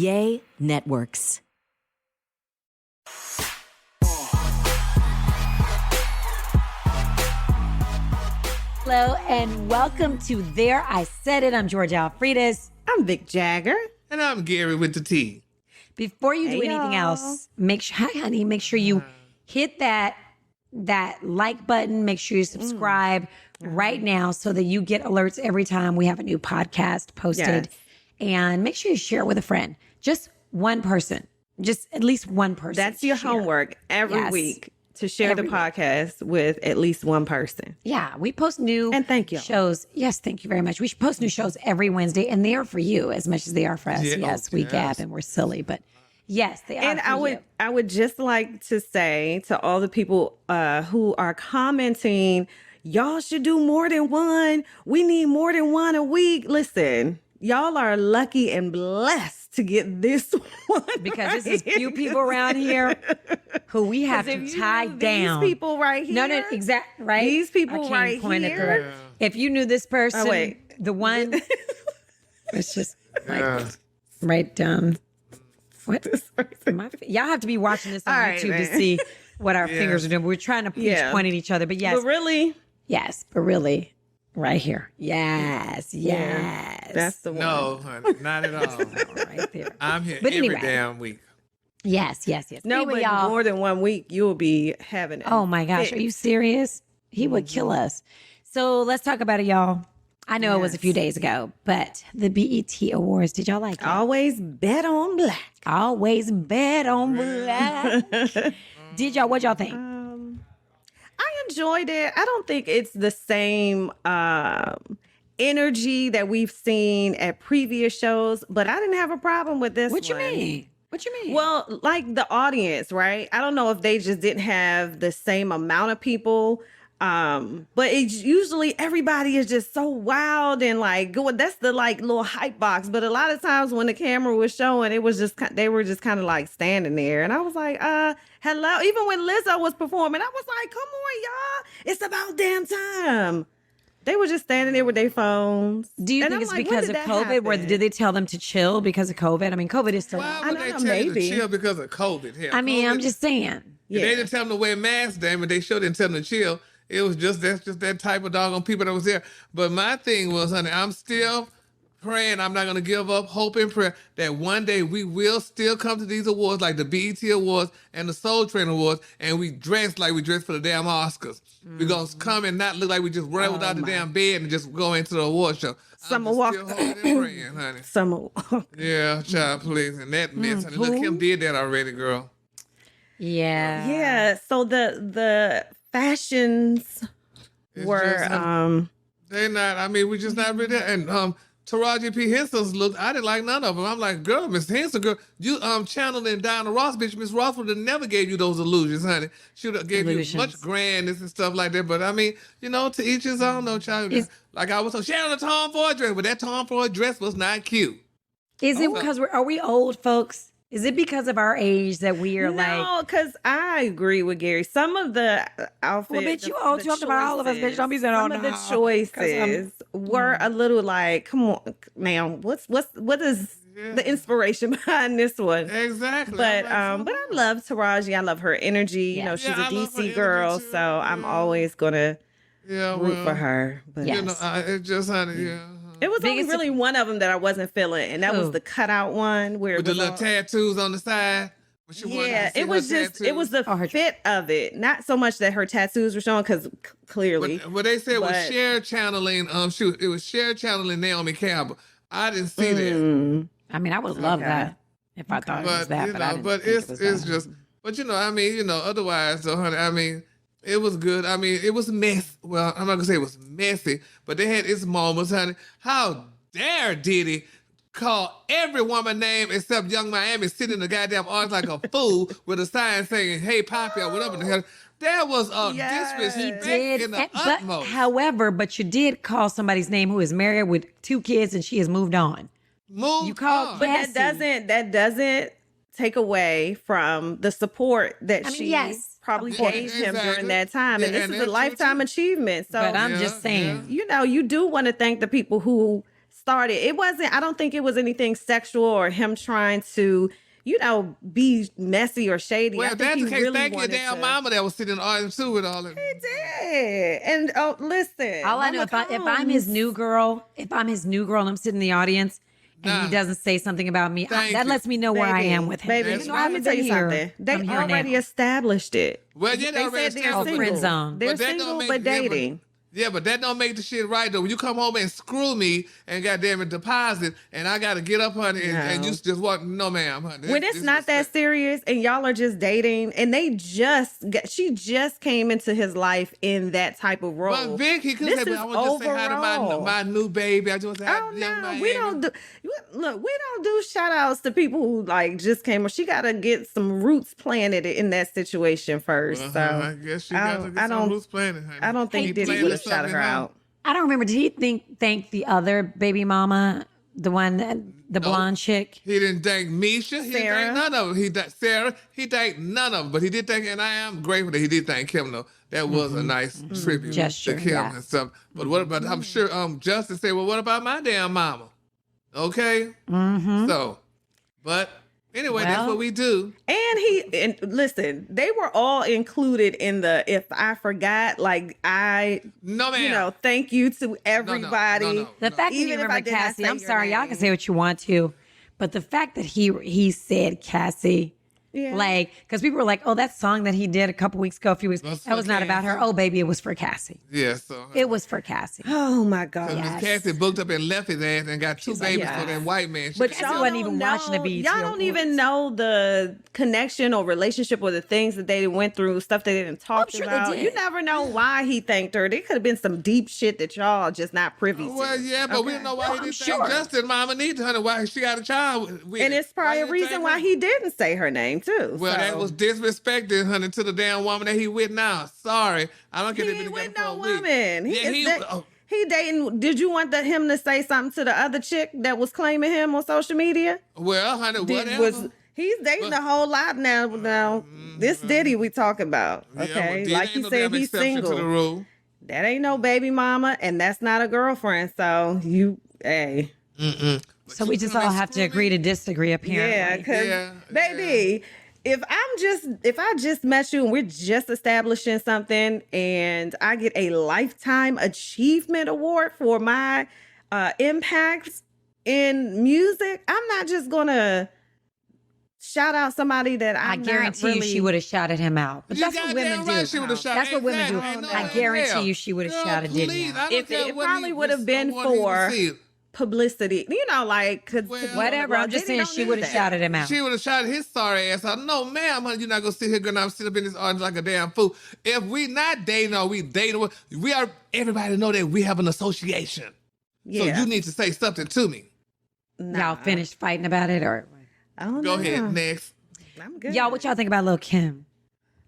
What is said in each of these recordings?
Yay Networks. Hello and welcome to There I Said It. I'm Georgia Alfredas. I'm Vic Jagger. And I'm Gary with the T. Before you do Hey, anything y'all. else, hi honey, make sure you hit that like button. Make sure you subscribe right now so that you get alerts every time we have a new podcast posted. Yes. And make sure you share it with a friend. Just one person. Just at least one person. That's your Share. homework every Yes. week to share Every the week. podcast with at least one person. Yeah, we post new And thank you. shows. Yes, thank you very much. We should post new shows every Wednesday, and they are for you as much as they are for us. Yeah, Yes, we yes. gab and we're silly, but yes, they are. And for you. I would just like to say to all the people who are commenting, y'all should do more than one. We need more than one a week. Listen, y'all are lucky and blessed to get this one. Because this is right. few people around here who we have 'Cause to if you tie knew down. These people right here. No, exactly right. These people I can't right point at the here. right- If you knew this person, Oh, wait. the one, it's just like Yeah. right what? Y'all have to be watching this on All right, YouTube to man. see what our fingers are doing. We're trying to each Yeah. point at each other, but yes, But really, yes, but really, right here, yes, yes, that's the one. No, honey, not at all. right there. I'm here But every anyway. damn week. Yes. No, Anyway, but y'all. more than 1 week, you'll be having it. Oh my gosh, are you serious? He would kill us. So let's talk about it, y'all. I know it was a few days ago, but the BET Awards, did y'all like it? Always bet on black. Always bet on black. Did y'all? What y'all think? I enjoyed it. I don't think it's the same energy that we've seen at previous shows, but I didn't have a problem with this What you one. mean? What you mean? Well, like the audience, right? I don't know if they just didn't have the same amount of people. But it's usually everybody is just so wild and like good. That's the like little hype box. But a lot of times when the camera was showing, it was just they were just kind of like standing there, and I was like, hello. Even when Lizzo was performing, I was like, come on, y'all, it's about damn time. They were just standing there with their phones. do you And think I'm it's like, when because did of that COVID? Or happen? did they tell them to chill because of COVID? I mean, COVID is still. Why I would don't they know, tell you maybe. to chill because of COVID? Hell, I mean, I'm COVID- just saying. They didn't tell them to wear masks, damn it. They sure didn't tell them to chill. It was that's just that type of doggone people that was there. But my thing was, honey, I'm still praying. I'm not gonna give up hope and prayer that one day we will still come to these awards like the BET Awards and the Soul Train Awards, and we dress like we dress for the damn Oscars. We're gonna come and not look like we just rolled out the damn bed and just go into the award show. Summer I'm Walker. just still hoping and praying, honey. Some Yeah, child, please. And that mess, honey. Look, Kim did that already, girl. Yeah. yeah. So the fashions It's were just, They not. I mean, we just not really there. And Taraji P. Henson's look, I didn't like none of them. I'm like, girl, Miss Henson, girl, you channeling Diana Ross, bitch. Miss Ross would have never gave you those illusions, honey. She would have gave Illusions. you much grandness and stuff like that. But I mean, to each his own, no child. Like I was told, she had on a Tom Ford dress, but that Tom Ford dress was not cute. Is it because are we old folks? Is it because of our age that we are like? No, because I agree with Gary. Some of the outfits. Well, bitch, you old. You talked about all of us, bitch. Don't be saying, Some oh, of no. the 'Cause choices were a little like, come on, now, what is the inspiration behind this one? Exactly. But I'm like, but I love Taraji. I love her energy. You know, she's Yeah, a I love her DC girl, energy, too. so I'm Yeah. always gonna yeah, root well, for her. But Yeah. it just, honey, yeah. it was only Biggest- really one of them that I wasn't feeling, and that Who? was the cutout one where With it the was little all- tattoos on the side. When she wanted Yeah, to see it was her just it tattoos. was the her- fit of it, not so much that her tattoos were showing because clearly. What they said was But- share channeling. It was share channeling Naomi Campbell. I didn't see that, Mm. I mean, I would love Okay. that if I thought it was but that, but I didn't think it's it was it's that. just. But I mean, otherwise, though, honey, I mean, it was good. I mean, it was mess. Well, I'm not gonna say it was messy, but they had its moments, honey. How dare Diddy call every woman name except Young Miami sitting in the goddamn audience like a fool with a sign saying, "Hey, Poppy," or whatever the hell. There was a Yes. disrespect Did, in the but utmost. however, but you did call somebody's name who is married with 2 kids and she has moved on. Move You called on. But Cassie. that doesn't take away from the support that I mean, she yes, probably of course. gave him Exactly. during that time. And Yeah, this and is that's a true, lifetime too. achievement. So But I'm Yeah, just saying. you do want to thank the people who started. It wasn't, I don't think it was anything sexual or him trying to, be messy or shady. Well, I if think that's he the case, really thank your wanted damn to. mama that was sitting in the audience too with all that. He did. And listen. All I know, Mama if I'm his Combs- new girl, and I'm sitting in the audience and Nah. he doesn't say something about me, Thank that you. lets me know where I am with him. Baby, That's You know, right. I let me haven't tell been you here. something. They I'm here already now. established it. Well, yeah, They already said they're established. friend single. zone. They're But that don't single, make- but yeah, but- dating. Yeah, but that don't make the shit right though. When you come home and screw me and goddamn it deposit, and I got to get up, honey, and No. you just walk. No, ma'am, honey. When it's not that serious and y'all are just dating, and she just came into his life in that type of role. But Vic, he could This say, but is I want to just say hi to overall. my new baby. I just want to say hi Oh to young no, Miami. we don't do shout outs to people who like just came. She got to get some roots planted in that situation first. Uh-huh, So I guess she got to get some loose planning, honey. I don't think He Diddy planted would have shouted something her out. out. I don't remember. Did he thank the other baby mama, the one, the blonde chick? He didn't thank Misha. He Sarah. didn't thank none of them. He thanked Sarah. He thanked none of them. But he did thank, and I am grateful that he did thank Kim, though. That was a nice tribute Gesture, to Kim yeah. and stuff. But what about, I'm sure Justin said, well, what about my damn mama? Okay? Mm-hmm. So, but anyway, that's Well- what we do. And listen, they were all included in the if I forgot, like No, ma'am. thank you to everybody. no. The fact that Even you if I remember did not Cassie, say I'm your sorry, y'all name. can say what you want to, but the fact that he said Cassie, Yeah. like, because people were like, oh, that song that he did a couple weeks ago, a few weeks, That's that was for not about her. Cassie. Oh, baby, it was for Cassie. Yeah, so. It was for Cassie. Oh my God. Because Yes. Miss Cassie booked up and left his ass and got two babies yes. for that white man. She But got- y'all wasn't don't even know, watching the BET y'all don't Awards. even know the connection or relationship or the things that they went through, stuff they didn't talk sure they about. did. You never know why he thanked her. There could have been some deep shit that y'all just not privy to. Well, yeah, but we don't know why No, he I'm didn't sure. thank Justin, Mama Needs, honey. Why she got a child with And it. it's probably Why a you reason thank why her? he didn't say her name too. Well, that So- was disrespecting, honey, to the damn woman that he with now. Sorry, I don't he get it. ain't with no woman. Yeah, He dating. Did you want him to say something to the other chick that was claiming him on social media? well, honey, whatever. He's dating But- a whole lot now. Now this Diddy we talking about. Yeah, Okay, well, Diddy like ain't he no said, damn he's exception to the single. rule. That ain't no baby mama, and that's not a girlfriend. So hey, But So you we just come all and have to screw agree me? to disagree, apparently. yeah, because Yeah, baby. If I just met you and we're just establishing something and I get a lifetime achievement award for my impact in music, I'm not just gonna shout out somebody that I I'm guarantee not you really, she would have shouted him out. But You that's what goddamn women do. right she would've shouted- That's what women do. Exactly. I No, guarantee hell. you she would have Girl, shouted Diddy please, out. I don't If care it what probably he would have was- been what he for received. publicity. You know, like Well, Whatever. I'm just saying she would have shouted him out. She would have shot his sorry ass out. No, ma'am, honey, you're not gonna sit here gonna sit up in this audience like a damn fool. If we not dating or we dating, we are everybody know that we have an association. Yeah. So you need to say something to me. Y'all finished fighting about it, or I don't Go know. ahead, next. I'm good. y'all? What y'all think about Lil Kim?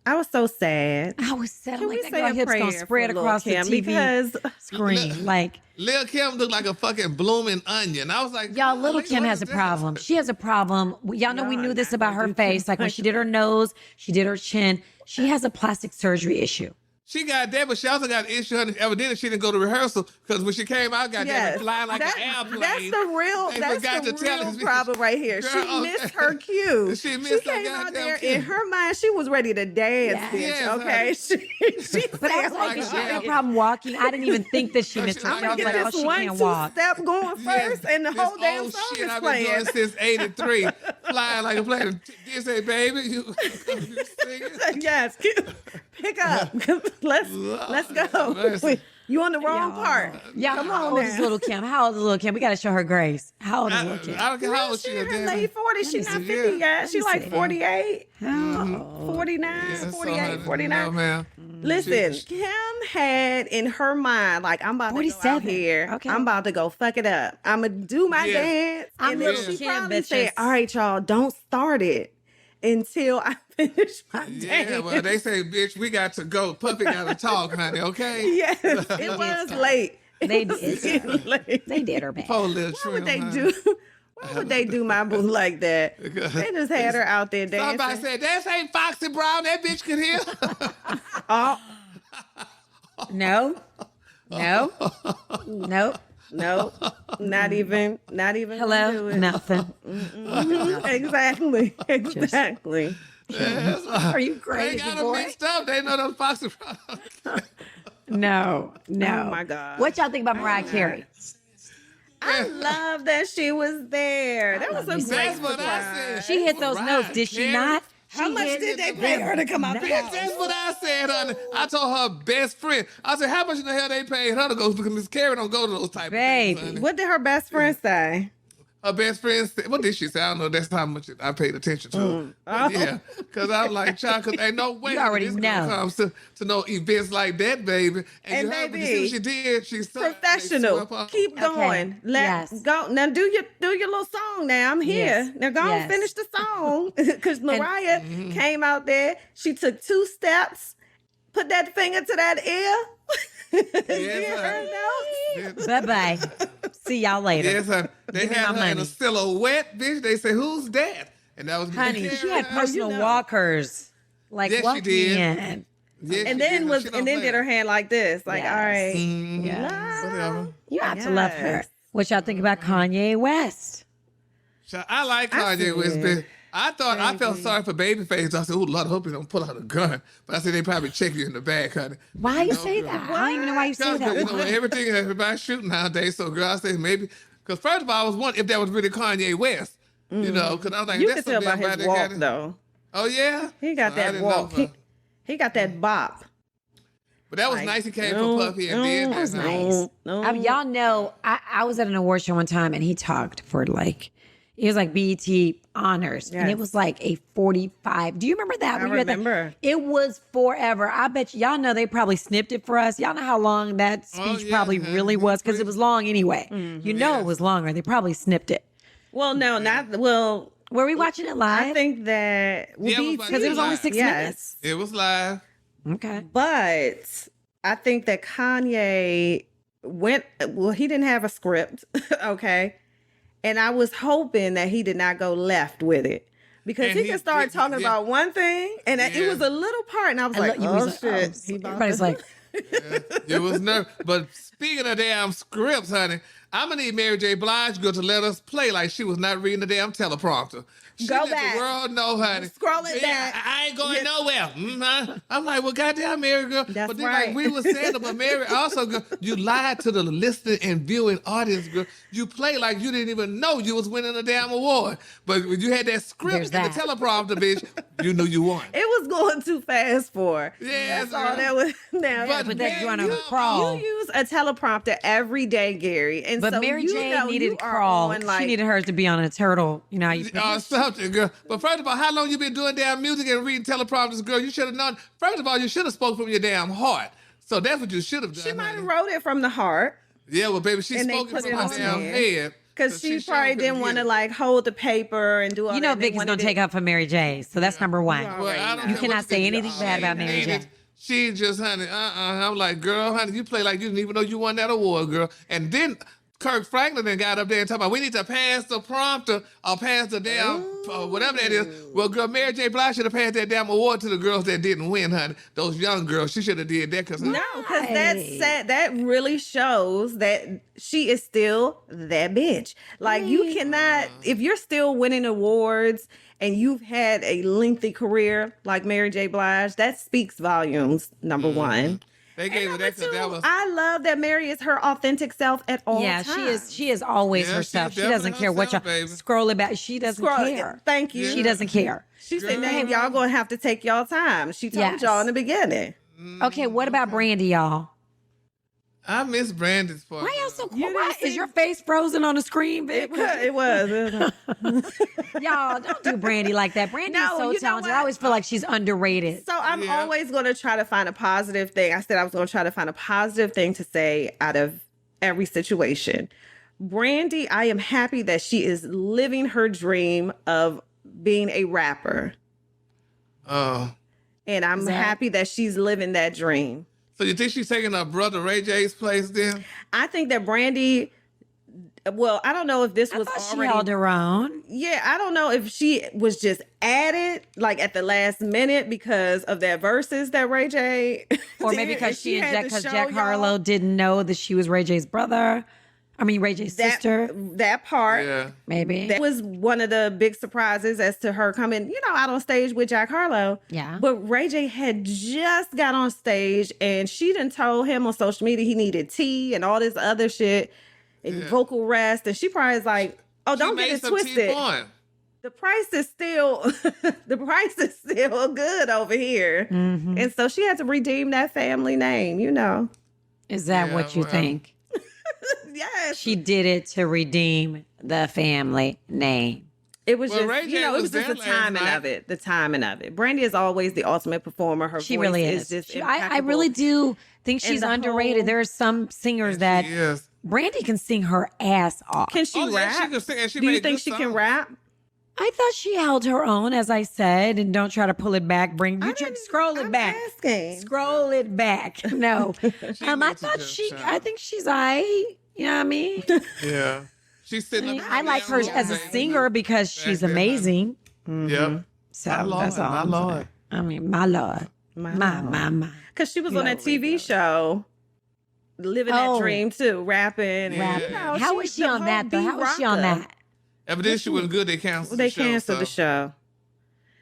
I was so sad. I was sad. Can I'm we like, that say girl a hips gonna prayer spread for Lil' across the Kim TV because screen. Like, Lil Kim looked like a fucking blooming onion. I was like, y'all, God, little what Kim is has a this? problem. She has a problem. Y'all know we Y'all knew this not about gonna her do face. too Like when much. she did her nose, she did her chin. She has a plastic surgery issue. She got that, but she also got an issue. Honey, evidently, she didn't go to rehearsal because when she came out, got yes, that flying like that- an airplane. that's the real. They That's forgot the to tell real us. problem right here. Girl, she missed okay. her cue. She missed her came out goddamn there cue. in her mind. She was ready to dance, Yes. bitch. Yes, Okay, she But I was said, like, like is she a having a damn- problem walking? I didn't even think that she No, missed she her. like I I'm was gonna like, get oh, this she can't 1-2 walk. step going Yes, first, and the this whole damn old song shit is I've been doing playing. since '83, flying like a plane. This say, baby, you singing? Yes, pick up. Let's go. Listen. You on the wrong part. Yeah, Come how on old is now. little Kim? How old is little Kim? We got to show her grace. How old is I, little Kim? I don't care how old she She is. in her damn late it. 40s. She me not see. 50 yet. Let She me like see. 48, Oh. 49, Yeah, so, 48, honey, 49. No, ma'am. Listen, She- Kim had in her mind, like, I'm about to go 47. out here. Okay. I'm about to go fuck it up. I'm going to do my Yeah. dance. I'm and then little she Kim, probably bitches. said, all right, y'all, don't start it until I finish my Yeah, dance. well, they say, bitch, we got to go. Puppy got to talk, honey, okay? Yes, it was late. They It was did. getting late. They did her bad. Poor little Why would trim, they honey. do? Why would they do my boo like that? They just had her out there dancing. Somebody said, that ain't Foxy Brown. That bitch could hear. Oh, No. No. No. No, not even gonna Hello, do it. nothing. Exactly. Yes. Are you They crazy, got them boy? mixed up. They know those Foxy products. No. Oh my God. What y'all think about Mariah Carey? I love that she was there. That was a great That's what I surprise. said. She hit those Mariah notes, did she Carey. not? How She much hit did they them pay her to come out the notes. house? That's what I said, honey. I told her best friend. I said, how much in the hell they paid her to go? Because Miss Carey don't go to those type Baby. of things, honey. What did her best friend say? Her best friend said, what did she say? I don't know. That's how much I paid attention to. Oh. But yeah, because I'm like, child, because ain't no way You already this girl know. comes to no events like that, baby. And you heard, baby, you see what she did? She's Professional. Keep going. Yes. Go now. Do your little song. Now I'm here. Yes. Now go Yes. and finish the song because Mariah came out there. She took 2 steps, put that finger to that ear. Yes, Her honey. nose. Bye-bye. See y'all later. Yes, honey. They Give me had my her in a money. silhouette, bitch. They said, who's that? And that was Miss Honey, Carey, she had honey. personal you know. walkers. Like, Yes, she walk me did. in. Yes, And she then did. She don't play. did her hand like this. Like, Yes. all right. Yes. Whatever. You have to love her. Yes. What y'all think about Kanye West? So I like I Kanye West, said, but I thought I felt sorry for Babyface. I said, "Oh Lord, I hope he don't pull out a gun." But I said they probably check you in the back, honey. Why you know, say girl. that? I don't even know why you say Because that. you know everything everybody's shooting nowadays. So girl, I said maybe because first of all, I was wondering if that was really Kanye West. You know, because I was like, You that's can tell by something his about walk that guy. though. Oh yeah, He got I that didn't know walk. about- He got that bop. But that was Like, nice. He came for Puffy and did that. That was now. nice. No. I mean, y'all know, I was at an award show one time and he talked for like, it was like BET honors. And it Yes. was like a 45. Do you remember that? I when you were at that? remember. It was forever. I bet y'all know they probably snipped it for us. Y'all know how long that Oh, speech yeah, probably yeah. really was because it was long anyway. You know Yes. it was longer. They probably snipped it. Well, no, not well. Were we watching it live? I think that Yeah, it was like- because it was only 6 yes. minutes. It was live. Okay. But I think that Kanye went. Well, he didn't have a script, okay, and I was hoping that he did not go left with it because And he he could start did- talking yeah. about one thing, and it Yeah. was a little part, and I was I like, look- you oh was shit. like, oh, everybody's like, It was nerve. But speaking of damn scripts, honey, I'm gonna need Mary J. Blige girl to let us play like she was not reading the damn teleprompter. She Go let back. the world know, honey. Scroll it Yeah, back. I ain't going Yeah. nowhere. I'm like, well, goddamn, Mary girl. That's but then, right. like we were saying, but Mary also, girl, you lied to the listening and viewing audience, girl. You play like you didn't even know you was winning a damn award. But when you had that script There's and that. the teleprompter, bitch, you knew you won. It was going too fast for her. Yes, That's all girl. that was. Now, But but that Mary, you on a you- crawl. you use a teleprompter every day, Gary, and But so Mary you J know needed you to are crawl. on, like, She needed hers to be on a turtle. You know how you Something, girl. But first of all, how long you been doing damn music and reading teleprompters, girl? You should have known. First of all, you should have spoke from your damn heart. So that's what you should have done. She might have honey. wrote it from the heart. Yeah, well, baby, she And they spoke it put from it her on damn there. head. Because So she sure probably couldn't didn't get want to it. like hold the paper and do all You that. know They Vicky's wanted gonna it- take up for Mary J. So that's number one. Well, I don't You care cannot what say you anything bad about Mary ain't J. it? She just, honey, I'm like, girl, honey, you play like you didn't even know you won that award, girl. And then Kirk Franklin then got up there and talking about we need to pass the prompter or pass the damn whatever that is. Well, girl, Mary J. Blige should have passed that damn award to the girls that didn't win, honey. Those young girls, she should have did that because No, because that really shows that she is still that bitch. Like you cannot, if you're still winning awards and you've had a lengthy career like Mary J. Blige, that speaks volumes. Number one. they gave her Number that because two, that was. I love that Mary is her authentic self at all Yeah, times. she is always Yeah, herself. she's She doesn't definitely care what y'all herself, baby. scroll it back. She doesn't care. Thank you. She doesn't care. She said, Girl. "Hey, y'all gonna have to take y'all time." She told Yes. y'all in the beginning. Okay, what about Brandy, y'all? I miss Brandon's part. Why y'all so You quiet? didn't Is see- your face frozen on the screen, It baby? was. It was. Y'all don't do Brandy like that. Brandy is No, so you know talented. what? I always feel like she's underrated. So I'm Yeah. always going to try to find a positive thing. I said I was going to try to find a positive thing to say out of every situation. Brandy, I am happy that she is living her dream of being a rapper. Oh. And I'm Zach? happy that she's living that dream. So you think she's taking her brother Ray J's place then? I think that Brandy, well, I don't know if this I was thought she already. held her own. Yeah, I don't know if she was just added like at the last minute because of that verses that Ray J Or did, maybe because and she and had Jack, to because show Jack y'all. Harlow didn't know that she was Ray J's brother. I mean, Ray J's sister, that part. Yeah. maybe. That was one of the big surprises as to her coming, out on stage with Jack Harlow. Yeah. But Ray J had just got on stage and she done told him on social media he needed tea and all this other shit and vocal rest. And she probably is like, oh, don't She get made it some tea twisted. for him. The price is still good over here. Mhm. And so she had to redeem that family name, Is that Yeah, what you well. think? Yes. She did it to redeem the family name. It was Well, just, Ray J it was was just the there last timing night. of it. The timing of it. Brandy is always the ultimate performer. Her She voice really is is. just I impeccable. really do think And she's the underrated. whole- There are some singers that She is. Brandy can sing her ass off. Can she Oh, yeah, rap? she can sing, and she Do you made think good she can songs. rap? I thought she held her own, as I said, and don't try to pull it back. Scroll it I'm back. asking. Scroll it back. No, She I needs to thought just she. shine. I think she's you know what I mean? Yeah. She's sitting up. I like her as a singer because she's Back there, honey. amazing. Yep. So My Lord, that's all. my I'm Lord. saying. I mean, my lord, my. Because she was on that TV show, living Oh. that dream too, rapping. Yeah. And, How was she on that though? How was she on that? Evidently, she wasn't good. They canceled They the show. canceled the so- show.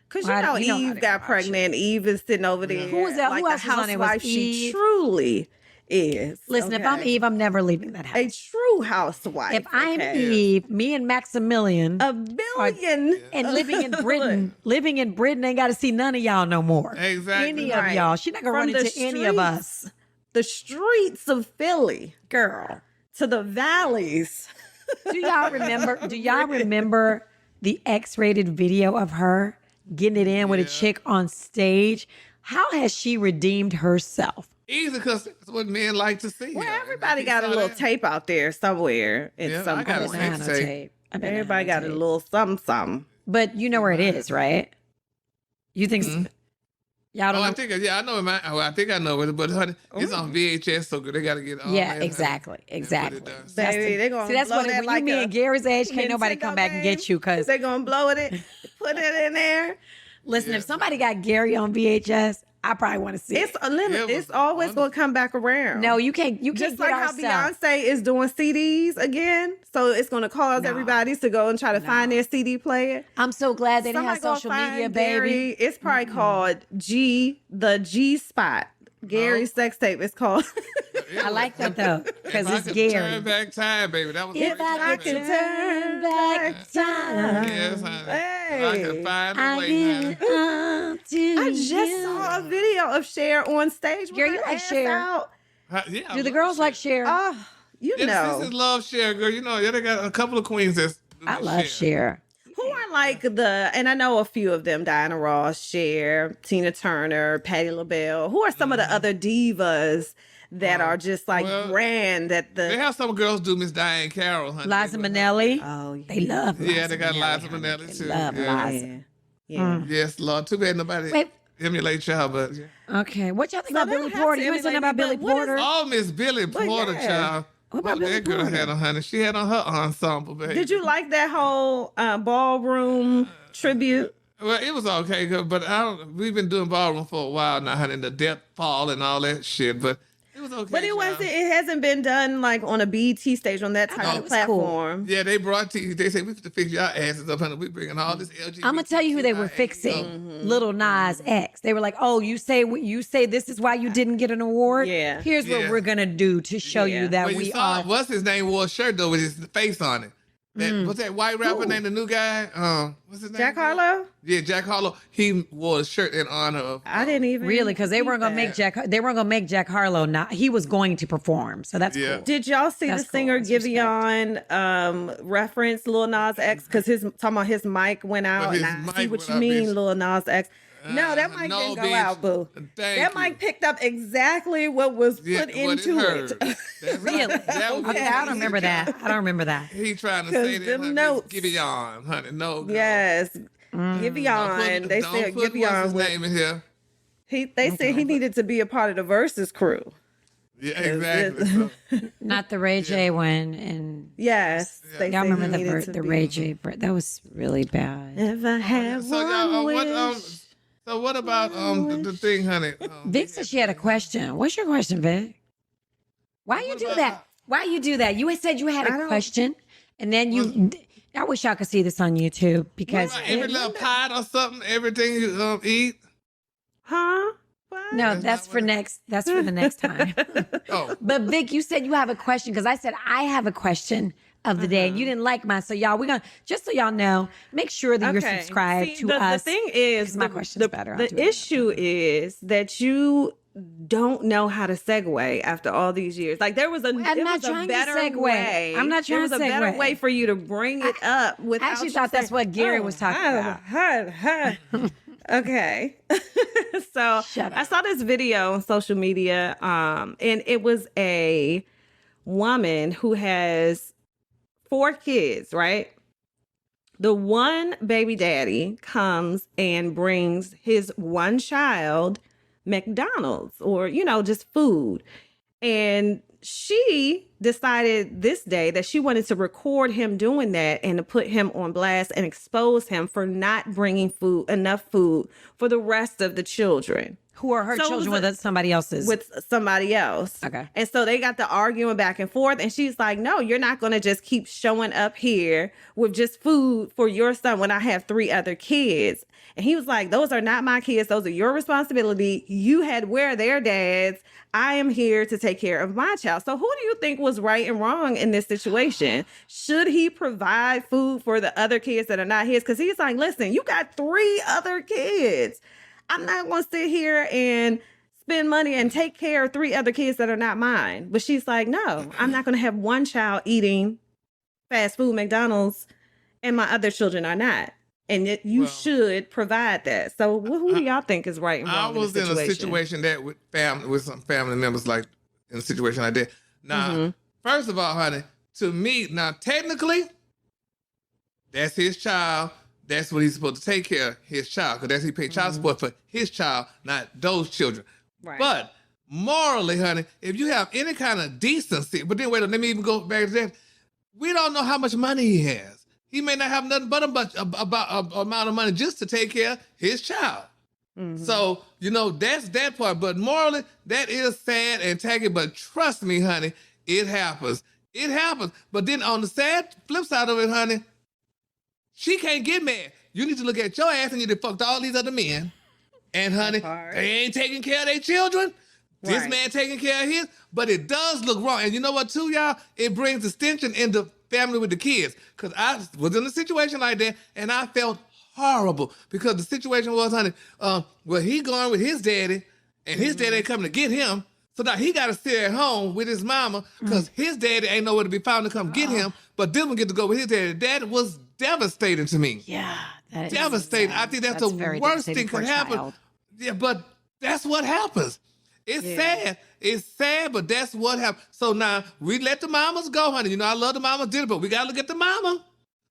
Because Well, how Eve they got gonna watch pregnant. Eve is sitting over there. Who was that? Like Who the else was on it? Was housewife she Eve? truly is. Listen, if I'm okay? Eve, I'm never leaving that house. a true housewife. If I'm okay? Eve, me and Maximilian a billion and living in Britain ain't got to see none of y'all no more. Exactly. Any of Right. y'all. She's not gonna run From the into any of us. streets. The streets of Philly Girl. to the valleys. Do y'all remember the X-rated video of her getting it in with a chick on stage? How has she redeemed herself? Easy, because that's what men like to see. Well, you know. everybody You got a saw little that? tape out there somewhere in Yeah, some I got a corner. mixtape. Everybody got a little something. But you know where it is, right? You think y'all Oh, don't I know? think, I know it. I think I know it, but honey, it's on VHS, so good. They got to get all Yeah, that, exactly. honey, and Exactly. put it down. That's Baby, the- they gonna See, that's blow what that when like you me a and Gary's age, can't nobody Nintendo come back and game. get you because They gonna blow it, put it in there. listen, Yeah. if somebody got Gary on VHS, I probably want to see It's it. a limit. It was It's always wonderful. gonna come back around. No, you can't. You can't Just like get how ourselves. Beyonce is doing CDs again, so it's gonna cause No. everybody to go and try to find their CD player. I'm so glad they didn't have Somebody social gonna find media, Gary. baby. It's probably called the G spot. Gary's sex tape is called. It I was- like that though because If I it's could Gary. Turn back time, baby. That was If great I time, could baby. turn back time, Yes, honey. Hey. I can find a I way, give honey. it up to I just you. saw a video of Cher on stage. with Girl, her you like ass Cher. out. Yeah, I Do the love girls Cher. like Cher? Oh, you This know. is love Cher, girl. You know, yeah, they got a couple of queens that's I love Cher. Who are like and I know a few of them, Diana Ross, Cher, Tina Turner, Patti LaBelle. Who are some of the other divas that are just like well, grand that They the have some girls do Miss Diane Carroll, honey. Liza They- Minnelli. Oh They love Liza Yeah, they got Minnelli, Liza honey. Minnelli, They too. love Yeah. Liza. Yeah. Yes, Lord. Too bad nobody Wait. emulate y'all, but yeah. Okay, what y'all think So about they Billy don't have Porter? to You ain't saying emulate about me, Billy but what is- Porter? Oh, Miss Billy Porter, yeah. child. What about What Billy that girl Porter? had on, honey. She had on her ensemble, baby. Did you like that whole ballroom tribute? Well, it was okay, good, but we've been doing ballroom for a while now, honey, and the depth fall and all that shit, but it was okay. But it child. wasn't. It hasn't been done like on a BET stage on that thought type it of was cool. platform. Yeah, they brought to they said we have to fix y'all asses up, honey. We bringing all this LGBT. I'm gonna tell you who they were fixing. Little Nas X. They were like, "Oh, you say this is why you didn't get an award. Yeah. Here's what Yeah. we're gonna do to show Yeah. you that Well, you we saw are." what's his name wore a shirt though with his face on it. That what's that white rapper named the new guy? What's his name? Jack Harlow? Yeah, Jack Harlow. He wore a shirt in honor of. I didn't even Really, because they weren't gonna make Jack. They weren't gonna make Jack Harlow. Not he was going to perform. So that's Yeah. cool. Did y'all see That's the cool. singer That's Giveon reference Lil Nas X? Because talking about his mic went out, But and his I mic see what went you out, mean, bitch. Lil Nas X. No, that mic no, didn't go bitch. out, boo. Thank That mic you. picked up exactly what was Yeah, put what into heard. it. That's Really? right. That was Okay, I don't remember that. I don't remember that. He trying to 'Cause say that. them Honey, notes. Give it on, honey. No. girl. Yes, Don't Giveon. put- They don't said put what's Giveon his was. name in here. They said he needed to be a part of the Versus crew. Yeah, exactly. So, Not the Ray J one, and Yes, they y'all said remember he needed to the be. Ray J. That was really bad. If I had so y'all, one what wish. so what about the thing, honey? Vic said she had a question. What's your question, Vic? Why you What do about- that? Why you do that? You said you had I a don't- question, and then you. I wish y'all could see this on YouTube because Every little pot or something, everything you eat. Huh? What? no, That's that's not for what next. That's for the next time. Oh, But Vic, you said you have a question because I said I have a question of the day, and you didn't like mine. So y'all, we're gonna just so y'all know, make sure that you're subscribed See, to the us. thing is, 'cause my question's better. I'll do it The issue is that you don't know how to segue after all these years. Like there was a, I'm it not was a trying to better segue. way. I'm not trying There was to a better segue. way for you to bring it up. Without I actually you thought that's saying, what Gary "Oh, was talking about." Okay. So Shut up. I saw this video on social media, and it was a woman who has 4 kids, right? The one baby daddy comes and brings his one child McDonald's or, just food. And she decided this day that she wanted to record him doing that and to put him on blast and expose him for not bringing enough food for the rest of the children. Who are her So it children was with somebody else's? With somebody else. Okay. And so they got the arguing back and forth. And she's like, no, you're not going to just keep showing up here with just food for your son when I have 3 other kids. And he was like, those are not my kids. Those are your responsibility. You had where their dads. I am here to take care of my child. So who do you think was right and wrong in this situation? Should he provide food for the other kids that are not his? Because he's like, listen, you got 3 other kids. I'm not going to sit here and spend money and take care of 3 other kids that are not mine. But she's like, no, I'm not going to have one child eating fast food McDonald's and my other children are not. And you should provide that. So who do y'all think is right and wrong? I was in in a situation that with some family members, like in a situation like that. Now, first of all, honey, to me, now technically, that's his child. That's what he's supposed to take care of his child, because that's he paid child support for his child, not those children. Right. But morally, honey, if you have any kind of decency, but then wait, let me even go back to that. We don't know how much money he has. He may not have nothing but a amount of money just to take care of his child. So, that's that part. But morally, that is sad and tacky. But trust me, honey, it happens. It happens. But then on the sad flip side of it, honey, she can't get mad. You need to look at your ass and you done fucked all these other men. And honey, they ain't taking care of their children. This Right. man taking care of his. But it does look wrong. And you know what too, y'all? It brings distinction in the family with the kids. Because I was in a situation like that and I felt horrible. Because the situation was, honey, he going with his daddy and his daddy ain't coming to get him. So now he got to stay at home with his mama because his daddy ain't nowhere to be found to come get him. But this one get to go with his daddy. That was devastating to me. Yeah, that is Devastating. sad. I think that's the very worst devastating thing for could a happen. child. Yeah, but that's what happens. It's sad. It's sad, but that's what happens. So now we let the mamas go, honey. I love the mamas did it, but we gotta look at the mama.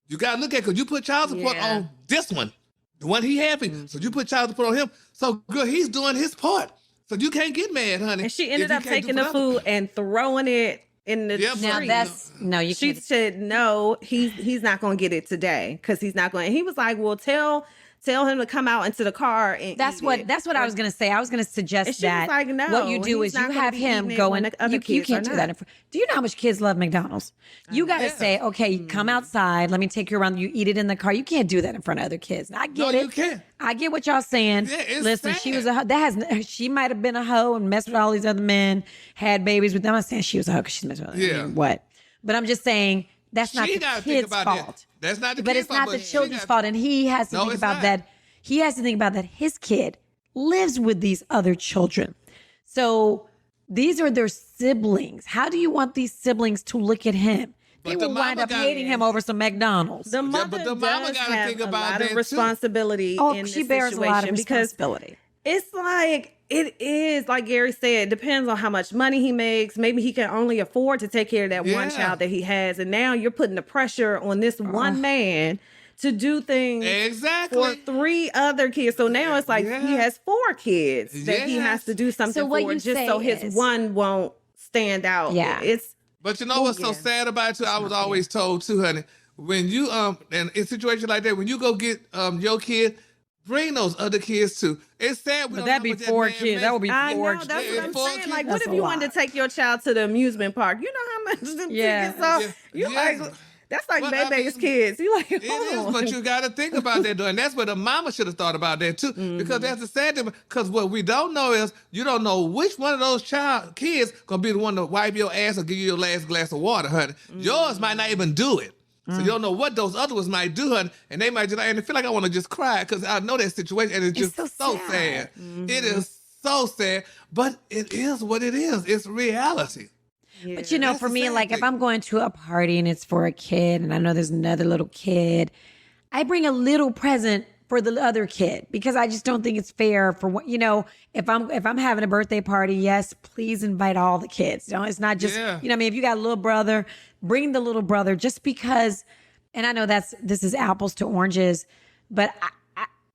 You gotta look at, because you put child support on this one, the one he had. So you put child support on him. So girl, he's doing his part. So you can't get mad, honey. And she if ended you up can't do taking the for other- food and throwing it in the Yeah, street. Now that's no, you She can't. said no, he's not going to get it today because he's not going. He was like, well, tell him to come out into the car and That's eat what it. I was gonna say. I was gonna And suggest she was that like, no, what you do he's is you not gonna have be him eating it go when and the other you kids can't are do that. not. Do you know how much kids love McDonald's? You gotta say, okay, come outside. Let me take you around. You eat it in the car. You can't do that in front of other kids. I get No, it. you can't. I get what y'all saying. Yeah, it's Listen, sad. she was a hoe. She might have been a hoe and messed with all these other men, had babies with them. I'm not saying she was a hoe because she's messing with them. Yeah. What? But I'm just saying that's not She the gotta think kid's about fault. that. That's not the But kid's it's not fault, the but she children's got- fault, and he has to No, think it's about not. that. He has to think about that his kid lives with these other children. So these are their siblings. How do you want these siblings to look at him? They But the will wind mama up got- hating him over some McDonald's. The mother but the mama does gotta have think a about lot that, of too. responsibility Oh, in she this bears a lot of situation because responsibility. it's like it is like Gary said, it depends on how much money he makes. Maybe he can only afford to take care of that one Yeah. child that he has. And now you're putting the pressure on this one man to do things Exactly. for 3 other kids. So now it's like Yeah. he has 4 kids that he Yes. has to do something So what for you just say so his is- one won't stand out. Yeah. It's But you know what's so sad about it too? I was always told too, honey, when you in a situation like that, when you go get your kid, bring those other kids too. It's sad. But that'd be 4 kids. That would be I 4 know, that's kids. what I'm Four saying. kids. Like, That's what if a you wanted lot. to take your child to the amusement park? You know how much them Yeah. tickets are? Yeah. You Yeah. like, that's like Well, I Bebe's mean, kids. You like, It is, hold on. but you got to think about that, though. And that's what the mama should have thought about that, too. Because that's the sad thing. Because what we don't know is you don't know which one of those kids going to be the one to wipe your ass or give you your last glass of water, honey. Yours might not even do it. So you don't know what those other ones might do, honey. And they might just, and I feel like I want to just cry because I know that situation. And it's just so so sad. sad. It is so sad. But it is what it is. It's reality. But you know, That's for the me, sad like if thing. I'm going to a party and it's for a kid and I know there's another little kid, I bring a little present for the other kid because I just don't think it's fair for what, you know, if I'm having a birthday party, yes, please invite all the kids. You know, it's not just, Yeah. you know, what I mean, if you got a little brother, bring the little brother just because, and I know this is apples to oranges, but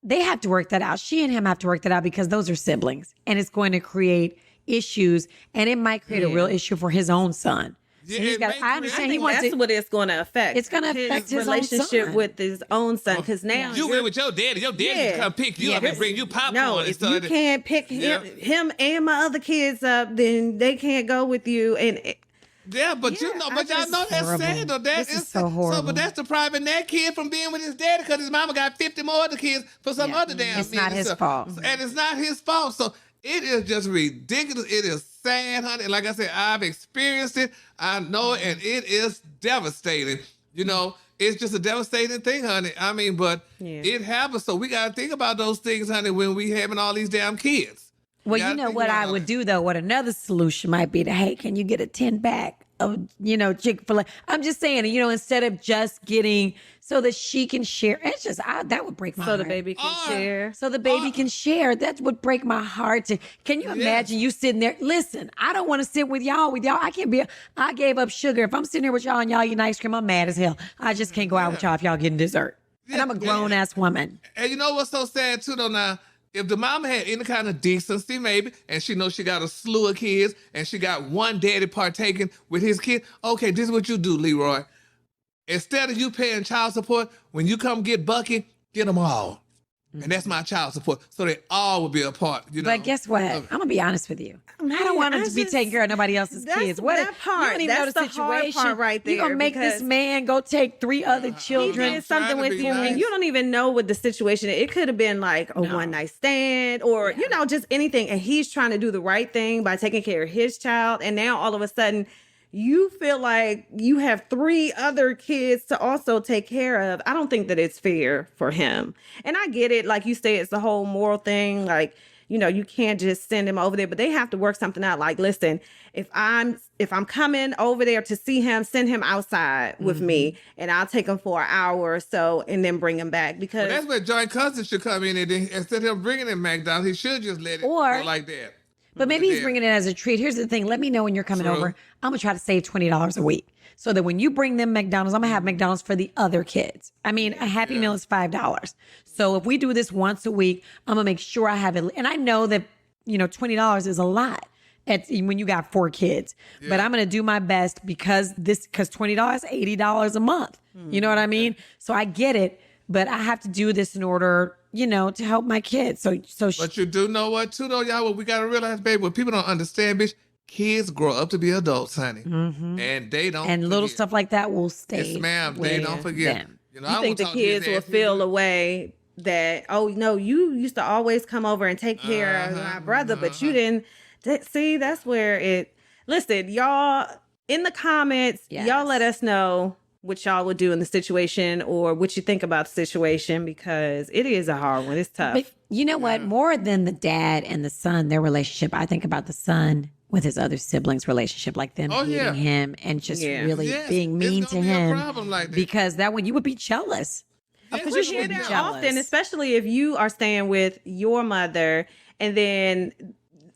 they have to work that out. She and him have to work that out because those are siblings and it's going to create issues and it might create a real issue for his own son. So Yeah, he's it got, may I create- understand I he think wants that's it. what it's going to affect. It's gonna affect his own relationship son. with his own son. Because now You went with your daddy. Your daddy Yeah. come pick you up and bring you popcorn no, and if stuff. you can't pick him and my other kids up, then they can't go with you. And Yeah, but you Yeah, know, I but y'all just- know that's Horrible. sad though. That This is is so horrible. but that's depriving that kid from being with his daddy because his mama got 50 more other kids for some Yeah. other damn. It's not men and his stuff. fault. and it's not his fault. So it is just ridiculous. It is sad, honey. And like I said, I've experienced it. I know it, and it is devastating. You know, it's just a devastating thing, honey. I mean, but Yeah. it happens. So we got to think about those things, honey, when we having all these damn kids. Well, gotta you know think what I about would it. do though. What another solution might be to, hey, can you get a 10-pack of, you know, Chick-fil-A? I'm just saying, you know, instead of just getting so that she can share. It's just that would break my so heart. the baby can Oh. share. So the baby can share. That would break my heart. Can you imagine you sitting there? Listen, I don't want to sit with y'all. I can't be. I gave up sugar. If I'm sitting here with y'all and y'all eating ice cream, I'm mad as hell. I just can't go out with y'all if y'all getting dessert. And I'm a grown ass woman. And you know what's so sad too though now? If the mama had any kind of decency, maybe, and she knows she got a slew of kids, and she got one daddy partaking with his kid, okay, this is what you do, Leroy. Instead of you paying child support, when you come get Bucky, get them all. And that's my child support. So they all will be a part, you know. But guess what? I'm gonna be honest with you. I don't want him to be taking care of nobody else's that's kids. What that if part. you don't even know That's the the hard situation? part right You gonna there, make this because man go take 3 other He children? did something trying to with be you, nice. and you don't even know what the situation is. It could have been like a one night stand, or you know, just anything. And he's trying to do the right thing by taking care of his child, and now all of a sudden, you feel like you have 3 other kids to also take care of. I don't think that it's fair for him. And I get it, like you say, it's the whole moral thing. Like, you know, you can't just send him over there, but they have to work something out. Like, listen, if I'm coming over there to see him, send him outside with me, and I'll take him for an hour or so, and then bring him back. Because That's where joint cousins should come in, and then instead of bringing him McDonald's, he should just let it Or- go like that. But maybe he's Yeah. bringing it as a treat. Here's the thing. Let me know when you're coming True. over. I'm going to try to save $20 a week so that when you bring them McDonald's, I'm going to have McDonald's for the other kids. I mean, a Happy Meal is $5. So if we do this once a week, I'm going to make sure I have it. And I know that, you know, $20 is a lot when you got 4 kids. But I'm going to do my best because $20, $80 a month. You know what I mean? So I get it. But I have to do this in order, you know, to help my kids. So But you do know what, too, though, y'all? What we got to realize, baby, what people don't understand, bitch, kids grow up to be adults, honey. And they don't and little forget. stuff like that will stay. Yes, ma'am. They with don't forget. them. You know, you I think won't the talk to his kids will ass. feel a way that, oh no, you used to always come over and take care of my brother, but you didn't. See, that's where it. Listen, y'all, in the comments, Yes. y'all let us know what y'all would do in the situation or what you think about the situation, because it is a hard one. It's tough. But you know what? More than the dad and the son, their relationship, I think about the son with his other siblings' relationship, like them Oh, hating yeah. him and just Yeah. really Yes, being it's mean gonna to be a him. problem like that. Because that one, you would be jealous. Yes, Because we you hear would be that jealous. often, especially if you are staying with your mother and then,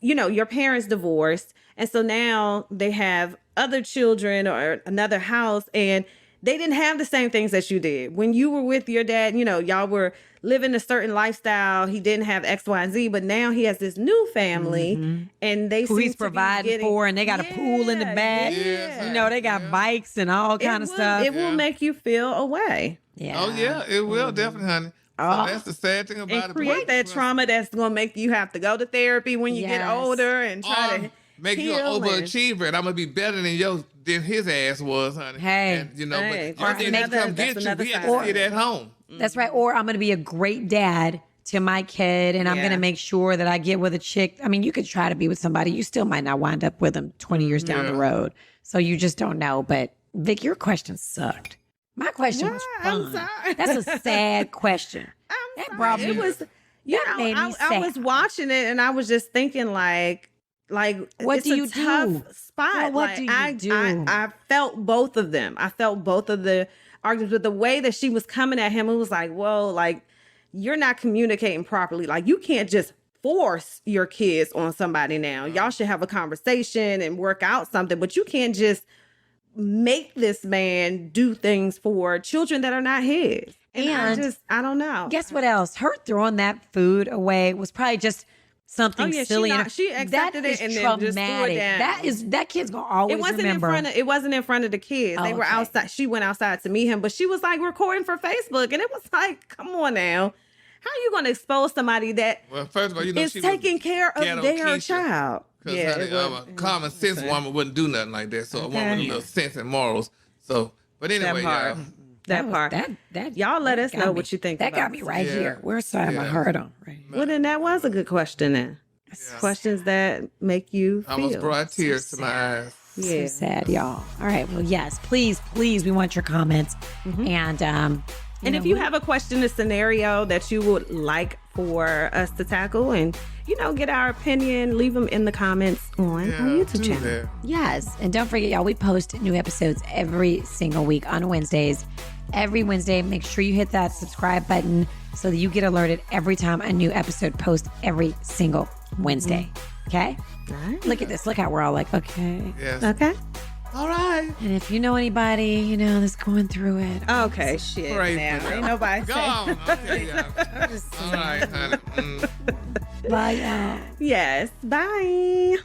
you know, your parents divorced. And so now they have other children or another house, and they didn't have the same things that you did. When you were with your dad, you know, y'all were living a certain lifestyle. He didn't have X, Y, and Z, but now he has this new family, and they Who seem he's to be providing getting- for, and they got a pool in the Yeah, back. Yes, You know, they got bikes and all kind of stuff. It will make you feel away. Yeah. Oh, yeah, it will, definitely, honey. Oh. So that's the sad thing about And it. create that trauma that's gonna make you have to go to therapy when you get Yes. older and try to make you an heal and- overachiever, and I'm gonna be better than his ass was, honey. Hey. and, you know, Hey, but that's you didn't another- come that's get you. another We had side. to see it at home. That's right. Or I'm going to be a great dad to my kid, and I'm Yeah. going to make sure that I get with a chick. I mean, you could try to be with somebody. You still might not wind up with them 20 years down the Yeah. road. So you just don't know. But Vic, your question sucked. My question was Why? I'm fun. sorry. That's a sad question. I'm That brought sorry. me- It was. that made me I was sad. watching it and I was just thinking like What it's do a you tough do? spot. Well, what Like, do you I, do? I felt both of them. I felt both of the arguments, but the way that she was coming at him, it was like, whoa, like you're not communicating properly. Like you can't just force your kids on somebody now. Y'all should have a conversation and work out something, but you can't just make this man do things for children that are not his. And I don't know. Guess what else? Her throwing that food away was probably just something Oh, yeah, she silly. not- and she that accepted it is and then just threw it traumatic. down. That kid's gonna always It wasn't remember. it wasn't in front of the kids. They Oh, were okay. outside. She went outside to meet him, but she was like recording for Facebook, and it was like, come on now, how are you going to expose somebody that Well, first of all, you know is she taking care of ghetto their Keisha. child? Because it a was- common sense woman wouldn't do nothing like that. So a woman with a little sense and morals. So, but anyway, part. y'all. that was- part. that Y'all let that us got know me. what you think That about got me it. right Yeah. here. Where's side of my Yeah. heart on? Right. Well, then that was a good question. Then questions that make you I almost feel. brought tears to my eyes. Yeah. So sad, y'all. All right. Well, yes, please, we want your comments. And And if you have a question, a scenario that you would like for us to tackle, and get our opinion, leave them in the comments on our YouTube do channel. that. yes, and don't forget, y'all, we post new episodes every single week on Wednesdays. Every Wednesday, make sure you hit that subscribe button so that you get alerted every time a new episode posts every single Wednesday. Okay? All right. Look at this. Look how we're all like, okay. Yes. Okay. All right. And if you know anybody, that's going through it. Okay. Shit. Pray Now, for them. ain't nobody Go say- on. Okay, y'all. All right, honey. Bye, y'all. Yes. Bye.